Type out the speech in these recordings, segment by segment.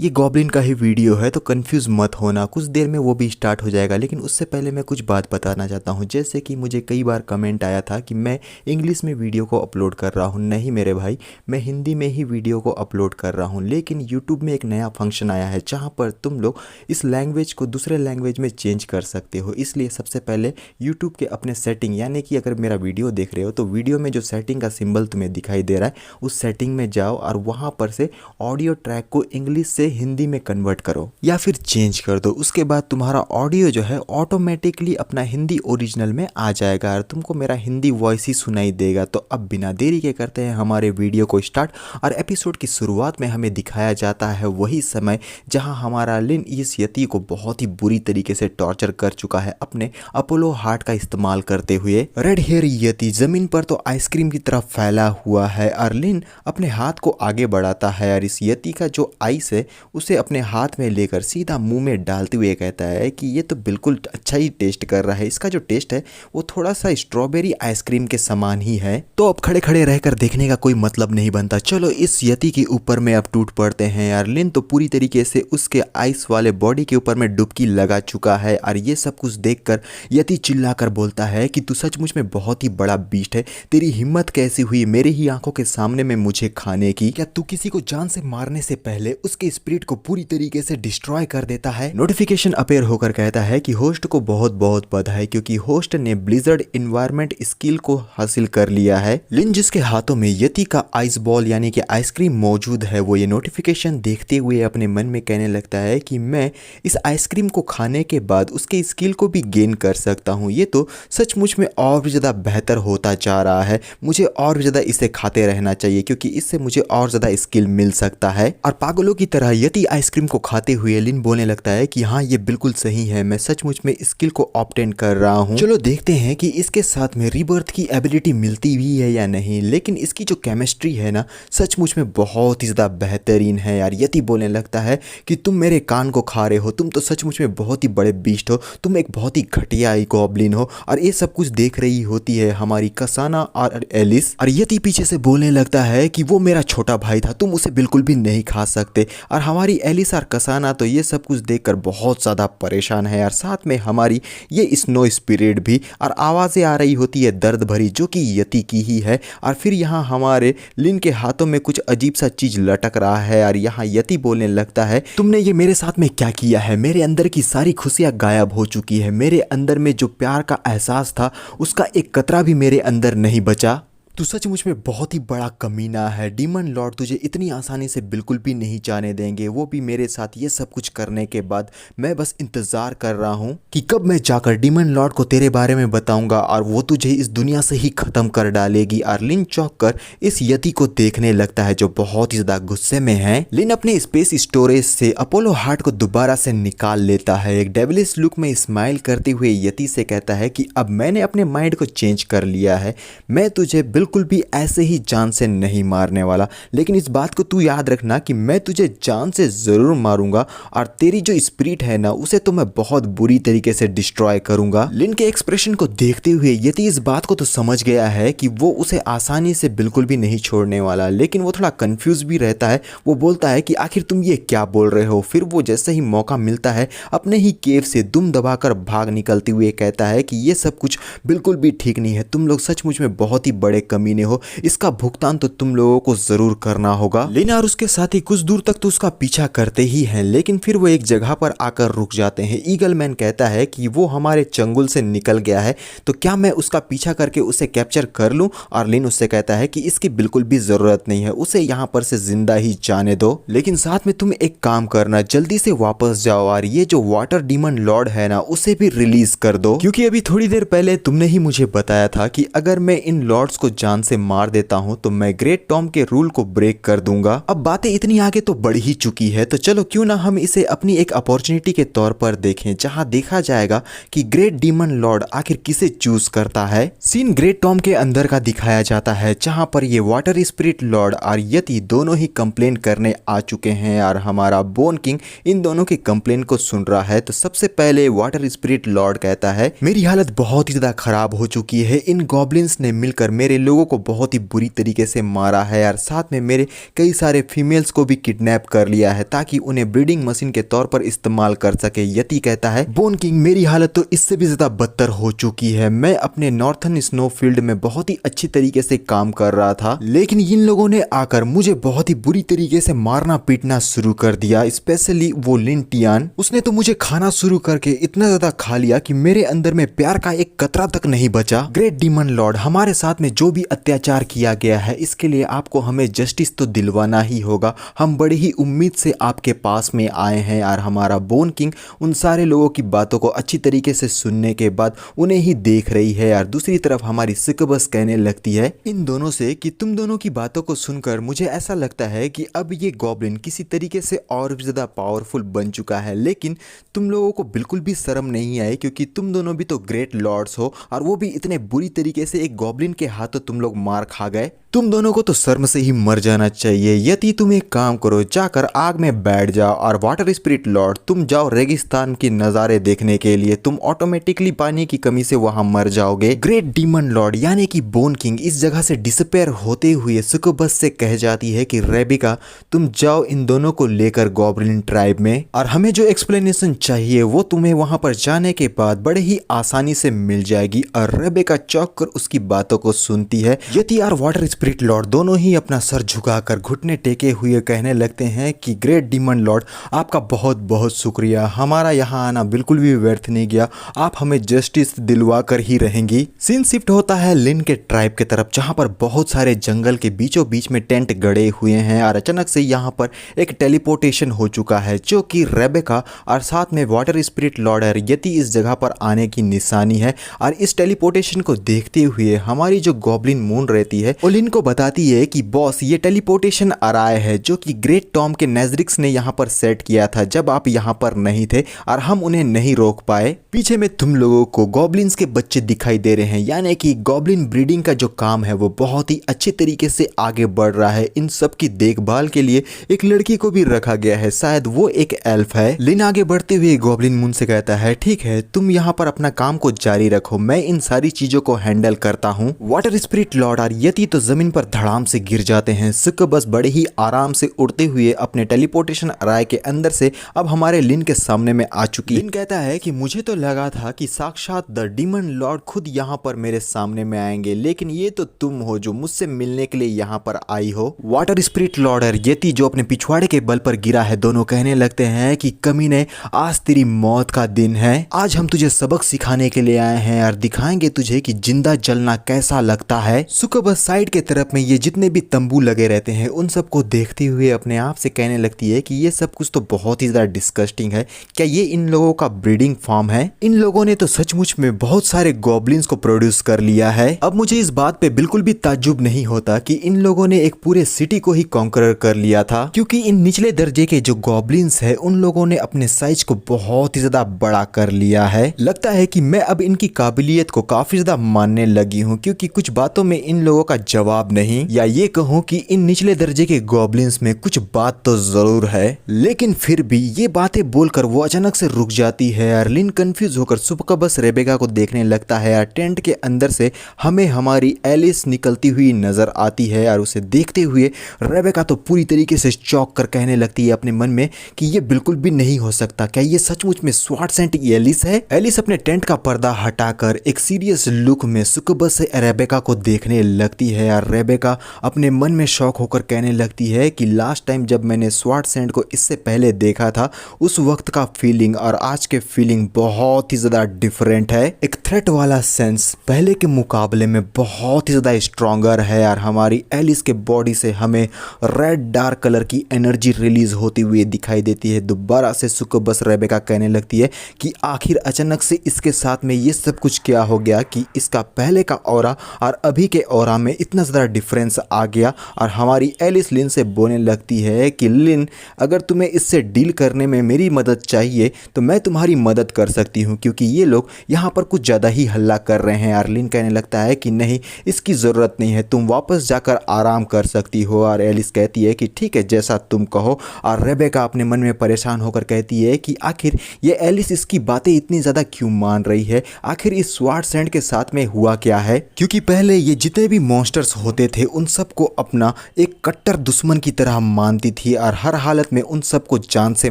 ये गॉब्लिन का ही वीडियो है तो कंफ्यूज मत होना, कुछ देर में वो भी स्टार्ट हो जाएगा। लेकिन उससे पहले मैं कुछ बात बताना चाहता हूँ। जैसे कि मुझे कई बार कमेंट आया था कि मैं इंग्लिश में वीडियो को अपलोड कर रहा हूँ। नहीं मेरे भाई, मैं हिंदी में ही वीडियो को अपलोड कर रहा हूँ। लेकिन यूट्यूब में एक नया फंक्शन आया है जहाँ पर तुम लोग इस लैंग्वेज को दूसरे लैंग्वेज में चेंज कर सकते हो। इसलिए सबसे पहले यूट्यूब के अपने सेटिंग, यानी कि अगर मेरा वीडियो देख रहे हो तो वीडियो में जो सेटिंग का सिंबल तुम्हें दिखाई दे रहा है उस सेटिंग में जाओ और वहाँ पर से ऑडियो ट्रैक को इंग्लिश से हिंदी में कन्वर्ट करो या फिर चेंज कर दो। उसके बाद तुम्हारा ऑडियो जो है ऑटोमेटिकली अपना हिंदी ओरिजिनल में आ जाएगा और तुमको मेरा हिंदी वॉइस ही सुनाई देगा। तो अब बिना देरी के करते हैं हमारे वीडियो को स्टार्ट। और एपिसोड की शुरुआत में हमें दिखाया जाता है वही समय जहां हमारा लिन इस यति को बहुत ही बुरी तरीके से टॉर्चर कर चुका है अपने अपोलो हार्ट का इस्तेमाल करते हुए। रेड हेयर यति जमीन पर तो आइसक्रीम की तरफ फैला हुआ है और लिन अपने हाथ को आगे बढ़ाता है और इस यति का जो आइस है उसे अपने हाथ में लेकर सीधा मुंह में डालते हुए कहता है कि ये तो बिल्कुल अच्छा ही टेस्ट कर रहा है। इसका जो टेस्ट है वो थोड़ा सा स्ट्रॉबेरी आइसक्रीम के समान ही है। तो अब खड़े खड़े रहकर देखने का कोई मतलब नहीं बनता। चलो इस यति के ऊपर में अब टूट पड़ते हैं यार। लिन तो पूरी तरीके से उसके आइस वाले बॉडी के ऊपर में डुबकी लगा चुका है और ये सब कुछ देखकर यति चिल्लाकर बोलता है कि तू सचमुच में बहुत ही बड़ा बीस्ट है। तेरी हिम्मत कैसी हुई मेरे ही आंखों के सामने में मुझे खाने की? क्या तू किसी को जान से मारने से पहले उसके स्पिरिट को पूरी तरीके से डिस्ट्रॉय कर देता है? नोटिफिकेशन अपेयर होकर कहता है कि होस्ट को बहुत बहुत बधाई क्योंकि होस्ट ने ब्लिजर्ड एनवायरनमेंट स्किल को हासिल कर लिया है। लिन जिसके हाथों में यति का आइस बॉल यानी कि आइसक्रीम मौजूद है वो ये नोटिफिकेशन देखते हुए अपने मन में कहने लगता है कि मैं इस आइसक्रीम को खाने के बाद उसके स्किल को भी गेन कर सकता हूँ। ये तो सचमुच में और भी ज़्यादा बेहतर होता जा रहा है। मुझे और भी ज़्यादा इसे खाते रहना चाहिए क्योंकि इससे मुझे और ज़्यादा स्किल मिल सकता है। और पागलों की तरह यति आइसक्रीम को खाते हुए लिन बोलने लगता है कि हाँ ये बिल्कुल सही है, मैं सचमुच में स्किल को ऑब्टेन कर रहा हूँ। चलो देखते हैं कि इसके साथ में रीबर्थ की एबिलिटी मिलती भी है या नहीं। लेकिन इसकी जो केमिस्ट्री है ना सचमुच में बहुत ही ज़्यादा बेहतरीन है यार। यति बोलने लगता है कि तुम मेरे कान को खा रहे हो, तुम तो सचमुच में बहुत ही बड़े बीस्ट हो, तुम एक बहुत ही घटिया गॉब्लिन हो। और ये सब कुछ देख रही होती है हमारी कसाना और एलिस। और यति पीछे से बोलने लगता है कि वो मेरा छोटा भाई था, तुम उसे बिल्कुल भी नहीं खा सकते। और हमारी एलिस और कसाना तो ये सब कुछ देखकर बहुत ज़्यादा परेशान है यार। साथ में हमारी ये स्नो स्पिरिट भी, और आवाज़ें आ रही होती है दर्द भरी जो कि यति की ही है। और फिर यहाँ हमारे लिन के हाथों में कुछ अजीब सा चीज़ लटक रहा है और यहाँ यति बोलने लगता है तुमने ये मेरे साथ में क्या किया है? मेरे अंदर की सारी खुशियाँ गायब हो चुकी है। मेरे अंदर में जो प्यार का एहसास था उसका एक कतरा भी मेरे अंदर नहीं बचा। तू सचमुच में बहुत ही बड़ा कमीना है। डीमन लॉर्ड तुझे इतनी आसानी से बिल्कुल भी नहीं जाने देंगे, वो भी मेरे साथ ये सब कुछ करने के बाद। मैं बस इंतज़ार कर रहा हूँ कि कब मैं जाकर डीमन लॉर्ड को तेरे बारे में बताऊंगा और वो तुझे इस दुनिया से ही ख़त्म कर डालेगी। और लिन चौंक कर इस यति को देखने लगता है जो बहुत ही ज़्यादा गुस्से में है। लिन अपने स्पेस स्टोरेज से अपोलो हार्ट को दोबारा से निकाल लेता है। एक डेविलिश लुक में स्माइल करते हुए यति से कहता है कि अब मैंने अपने माइंड को चेंज कर लिया है, मैं तुझे बिल्कुल भी ऐसे ही जान से नहीं मारने वाला। लेकिन इस बात को तू याद रखना कि मैं तुझे जान से ज़रूर मारूंगा और तेरी जो स्पिरिट है ना उसे तो मैं बहुत बुरी तरीके से डिस्ट्रॉय करूंगा। लिन के एक्सप्रेशन को देखते हुए यति इस बात को तो समझ गया है कि वो उसे आसानी से बिल्कुल भी नहीं छोड़ने वाला। लेकिन वो थोड़ा कंफ्यूज भी रहता है। वो बोलता है कि आखिर तुम ये क्या बोल रहे हो? फिर वो जैसे ही मौका मिलता है अपने ही केव से दुम दबाकर भाग निकलते हुए कहता है कि ये सब कुछ बिल्कुल भी ठीक नहीं है, तुम लोग सचमुच में बहुत ही बड़े कमीने हो, इसका भुगतान तो तुम लोगों को जरूर करना होगा। लेना और उसके साथ ही कुछ दूर तक तो उसका पीछा करते ही हैं, लेकिन फिर वो एक जगह पर आकर रुक जाते हैं। ईगल मैन कहता है कि वो हमारे चंगुल से निकल गया है, तो क्या मैं उसका पीछा करके उसे कैप्चर कर लूं? और लिन उससे कहता है कि इसकी बिल्कुल भी जरूरत नहीं है, उसे यहाँ पर से जिंदा ही जाने दो। लेकिन साथ में तुम एक काम करना, जल्दी से वापस जाओ और ये जो वाटर डीमन लॉर्ड है ना उसे भी रिलीज कर दो, क्योंकि अभी थोड़ी देर पहले तुमने ही मुझे बताया था कि अगर मैं इन लॉर्ड्स को जान से मार देता हूं तो मैं ग्रेट टॉम के रूल को ब्रेक कर दूंगा। अब बातें इतनी आगे तो बढ़ ही चुकी है, तो चलो क्यों ना हम इसे अपनी एक अपॉर्चुनिटी के तौर पर देखें जहां देखा जाएगा कि ग्रेट डीमन लॉर्ड आखिर किसे चूज करता है। सीन ग्रेट टॉम के अंदर का दिखाया जाता है जहां पर ये वाटर स्पिरिट लॉर्ड और यति दोनों ही कंप्लेन करने आ चुके हैं और हमारा बोन किंग इन दोनों की कंप्लेन को सुन रहा है। तो सबसे पहले वाटर स्पिरिट लॉर्ड कहता है मेरी हालत बहुत ही ज्यादा खराब हो चुकी है, इन गॉब्लिन्स ने मिलकर मेरे लोगों को बहुत ही बुरी तरीके से मारा है यार, साथ में मेरे कई सारे फीमेल्स को भी किडनैप कर लिया है ताकि उन्हें ब्रीडिंग मशीन के तौर पर इस्तेमाल कर सके। यति कहता है बोन किंग मेरी हालत तो इससे भी ज्यादा बदतर हो चुकी है। मैं अपने नॉर्थर्न स्नो फील्ड में बहुत ही अच्छी तरीके से काम कर रहा था, लेकिन इन लोगों ने आकर मुझे बहुत ही बुरी तरीके से मारना पीटना शुरू कर दिया। स्पेशली वो लिन टियान, उसने तो मुझे खाना शुरू करके इतना ज्यादा खा लिया कि मेरे अंदर में प्यार का एक कतरा तक नहीं बचा। ग्रेट डीमन लॉर्ड, हमारे साथ में जो भी अत्याचार किया गया है इसके लिए आपको हमें जस्टिस तो दिलवाना ही होगा। हम बड़ी ही उम्मीद से आपके पास में आए हैं यार। हमारा बोन किंग उन सारे लोगों की बातों को अच्छी तरीके से सुनने के बाद उन्हें ही देख रही है यार। दूसरी तरफ हमारी सुक्कुबस कहने लगती है इन दोनों से कि तुम दोनों की बातों को सुनकर मुझे ऐसा लगता है कि अब ये गॉब्लिन किसी तरीके से और भी ज्यादा पावरफुल बन चुका है, लेकिन तुम लोगों को बिल्कुल भी शर्म नहीं आई क्योंकि तुम दोनों भी तो ग्रेट लॉर्ड्स हो और वो भी इतने बुरी तरीके से एक गॉब्लिन के हाथों तुम लोग मार खा गए। तुम दोनों को तो शर्म से ही मर जाना चाहिए। यदि तुम एक काम करो, जाकर आग में बैठ जाओ और वाटर स्पिरिट लॉर्ड तुम जाओ रेगिस्तान के नज़ारे देखने के लिए, तुम ऑटोमेटिकली पानी की कमी से वहां मर जाओगे। ग्रेट डीमन लॉर्ड यानी कि बोन किंग इस जगह से डिसअपेयर होते हुए सुक्कुबस से कह जाती है कि रेबिका तुम जाओ इन दोनों को लेकर गॉब्लिन ट्राइब में, और हमें जो एक्सप्लेनेशन चाहिए वो तुम्हें वहां पर जाने के बाद बड़े ही आसानी से मिल जाएगी। और रेबिका चौंक कर उसकी बातों को सुनती है। यति और वाटर स्पिरिट लॉर्ड दोनों ही अपना सर झुकाकर घुटने टेके हुए कहने लगते हैं कि ग्रेट डीमन लॉर्ड आपका बहुत बहुत शुक्रिया, हमारा यहाँ आना बिल्कुल भी व्यर्थ नहीं गया, आप हमें जस्टिस दिलवा कर ही रहेंगी। सीन शिफ्ट होता है लिन के ट्राइब के तरफ जहाँ पर बहुत सारे जंगल के बीचों बीच में टेंट गड़े हुए हैं और अचानक से यहाँ पर एक टेलीपोर्टेशन हो चुका है जो कि रेबेका और साथ में वाटर स्पिरिट लॉर्ड यति इस जगह पर आने की निशानी है। और इस टेलीपोर्टेशन को देखते हुए हमारी जो गॉब्लिन मून रहती है वो लिन को बताती है कि बॉस ये टेलीपोर्टेशन आ रहा है जो कि ग्रेट टॉम के नेजरिक्स ने यहाँ पर सेट किया था जब आप यहाँ पर नहीं थे और हम उन्हें नहीं रोक पाए। पीछे में तुम लोगों को गॉब्लिन्स के बच्चे दिखाई दे रहे हैं, यानी कि गॉब्लिन ब्रीडिंग का जो काम है वो बहुत ही अच्छे तरीके से आगे बढ़ रहा है। इन सब की देखभाल के लिए एक लड़की को भी रखा गया है, शायद वो एक एल्फ है। लिन आगे बढ़ते हुए गॉब्लिन मून से कहता है ठीक है तुम यहाँ पर अपना काम को जारी रखो, मैं इन सारी चीजों को हैंडल करता हूँ। वाटर स्पिरिट लॉर्ड और यति तो जमीन पर धड़ाम से गिर जाते हैं। सुक्कुबस बड़े ही आराम से उड़ते हुए अपने टेलीपोर्टेशन अराय के अंदर से अब हमारे लिन के सामने में आ चुकी। लिन कहता है कि मुझे तो लगा था कि साक्षात द डीमन लॉर्ड खुद यहाँ पर मेरे सामने में आएंगे, लेकिन ये तो तुम हो जो मुझसे मिलने के लिए यहाँ पर आई हो। वाटर स्पिरिट लॉर्ड और यति जो अपने पिछवाड़े के बल पर गिरा है दोनों कहने लगते हैं कि कमीने आज तेरी मौत का दिन है, आज हम तुझे सबक सिखाने के लिए आए हैं और दिखाएंगे तुझे कि जिंदा जलना कैसा लगता है। सुक्कुबस साइड के तरफ में ये जितने भी तंबू लगे रहते हैं उन सबको देखते हुए अपने आप से कहने लगती है कि ये सब कुछ तो बहुत ही ज्यादा डिस्गस्टिंग है, क्या ये इन लोगों का ब्रीडिंग फार्म है? इन लोगों ने तो सचमुच में बहुत सारे गॉब्लिन्स को प्रोड्यूस कर लिया है। अब मुझे इस बात पे बिल्कुल भी ताज्जुब नहीं होता कि इन लोगों ने एक पूरे सिटी को ही कॉन्करर कर लिया था, क्योंकि इन निचले दर्जे के जो गॉब्लिन्स है उन लोगों ने अपने साइज को बहुत ही ज्यादा बड़ा कर लिया है। लगता है कि मैं अब इनकी काबिलियत को काफी ज्यादा मानने लगी हूँ, क्योंकि कुछ बातों में इन लोगों का जवाब नहीं, या ये कहूँ कि इन निचले दर्जे के गॉब्लिन्स में कुछ बात तो जरूर है। लेकिन फिर भी ये बातें बोलकर वो अचानक से रुक जाती है। लिन कंफ्यूज होकर सुक्कुबस रेबेका को देखने लगता है और टेंट के अंदर से हमें हमारी एलिस निकलती हुई नजर आती है और उसे देखते हुए रेबेका तो पूरी तरीके से चौंक कर कहने लगती है अपने मन में कि ये बिल्कुल भी नहीं हो सकता, क्या ये सचमुच में स्वाट सेंट एलिस है? एलिस अपने टेंट का पर्दा हटाकर एक सीरियस लुक में सुक्कुबस से रेबेका को देखने लगती है और रेबेका अपने मन में शौक होकर कहने लगती है कि लास्ट टाइम जब मैंने स्वाट सेंट को इससे पहले देखा था उस वक्त का फीलिंग और आज के फीलिंग बहुत ही ज्यादा डिफरेंट है। एक थ्रेट वाला सेंस पहले के मुकाबले में बहुत ही ज्यादा स्ट्रॉन्गर है और हमारी एलिस के बॉडी से हमें रेड डार्क कलर की एनर्जी रिलीज होती हुई दिखाई देती है। दोबारा से सुक्कुबस रेबेका कहने लगती है कि आखिर अचानक से इसके साथ में ये सब कुछ क्या हो गया कि इसका पहले का ऑरा और अभी के ऑरा में इतना ज़्यादा डिफरेंस आ गया। और हमारी एलिस लिन से बोलने लगती है कि लिन अगर तुम्हें इससे डील करने में मेरी मदद चाहिए तो मैं तुम्हारी मदद कर सकती हूँ, क्योंकि ये लोग यहाँ पर कुछ ज़्यादा ही हल्ला कर रहे हैं। और लिन कहने लगता है कि नहीं इसकी ज़रूरत नहीं है, तुम वापस जाकर आराम कर सकती हो। और एलिस कहती है कि ठीक है जैसा तुम कहो। और रेबेका अपने मन में परेशान होकर कहती है कि आखिर ये एलिस इसकी बातें इतनी ज़्यादा क्यों मान रही है, आखिर इस स्वाट सेंट के साथ में हुआ क्या है? क्योंकि पहले ये जितने भी मॉन्स्टर्स होते थे उन सबको अपना एक कट्टर दुश्मन की तरह मानती थी और हर हालत में उन सबको जान से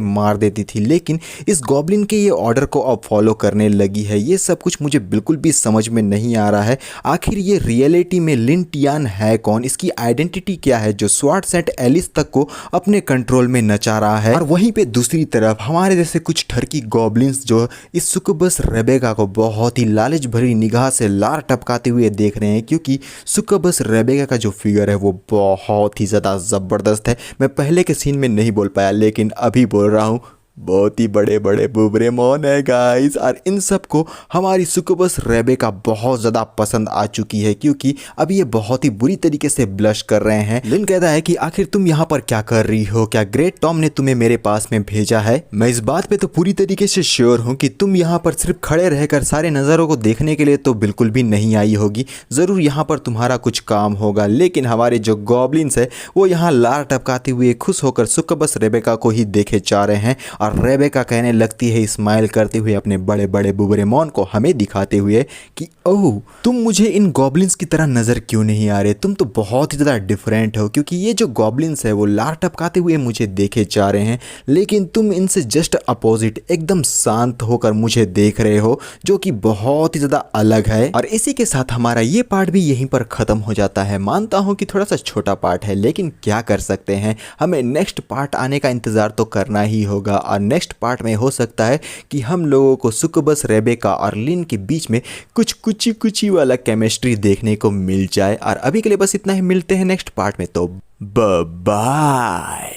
मार देती थी। लेकिन इस गॉब्लिन के ये ऑर्डर को अब फॉलो करने लगी है। ये सब कुछ मुझे बिल्कुल भी समझ में नहीं आ रहा है। आखिर ये रियलिटी में लिन टियान है कौन, इसकी आइडेंटिटी क्या है जो स्वार्ड सेंट एलिस तक को अपने कंट्रोल में नचा रहा है। और वहीं पे दूसरी तरफ हमारे जैसे कुछ ठरकी गॉब्लिन्स जो इस सुकुबस रेबेका को बहुत ही लालच भरी निगाह से लार टपकाते हुए देख रहे हैं, क्योंकि सुकुबस रेबेका का जो फिगर है वो बहुत ही ज़्यादा ज़बरदस्त है। मैं पहले के सीन में नहीं बोल पाया लेकिन अभी बोल रहा हूँ, बहुत ही बड़े बड़े बुबरे मॉन है गाइस। और इन सब को हमारी सुकुबस रेबेका बहुत ज़्यादा पसंद आ चुकी है, क्योंकि अब ये बहुत ही बुरी तरीके से ब्लश कर रहे हैं। लिन कहता है कि आखिर तुम यहाँ पर क्या कर रही हो, क्या ग्रेट टॉम ने तुम्हें मेरे पास में भेजा है? मैं इस बात पे तो पूरी तरीके से श्योर हूँ कि तुम यहाँ पर सिर्फ खड़े रहकर सारे नज़ारों को देखने के लिए तो बिल्कुल भी नहीं आई होगी। ज़रूर यहाँ पर तुम्हारा कुछ काम होगा। लेकिन हमारे जो गॉब्लिन्स है वो यहाँ लार टपकाते हुए खुश होकर सुकुबस रेबेका को ही देखे जा रहे हैं। और रेबेका कहने लगती है स्माइल करते हुए अपने बड़े बड़े बुबरेमॉन को हमें दिखाते हुए कि ओह, तुम मुझे इन गॉब्लिन्स की तरह नज़र क्यों नहीं आ रहे, तुम तो बहुत ही ज़्यादा डिफरेंट हो। क्योंकि ये जो गॉब्लिन्स है वो लार टपकाते हुए मुझे देखे जा रहे हैं, लेकिन तुम इनसे जस्ट अपोजिट एकदम शांत होकर मुझे देख रहे हो, जो कि बहुत ही ज़्यादा अलग है। और इसी के साथ हमारा ये पार्ट भी यहीं पर ख़त्म हो जाता है। मानता हूँ कि थोड़ा सा छोटा पार्ट है, लेकिन क्या कर सकते हैं, हमें नेक्स्ट पार्ट आने का इंतज़ार तो करना ही होगा। और नेक्स्ट पार्ट में हो सकता है कि हम लोगों को सुकुबस रेबेका और लिन के बीच में कुछ कुची कुची वाला केमिस्ट्री देखने को मिल जाए। और अभी के लिए बस इतना ही, मिलते हैं नेक्स्ट पार्ट में, तो बाय।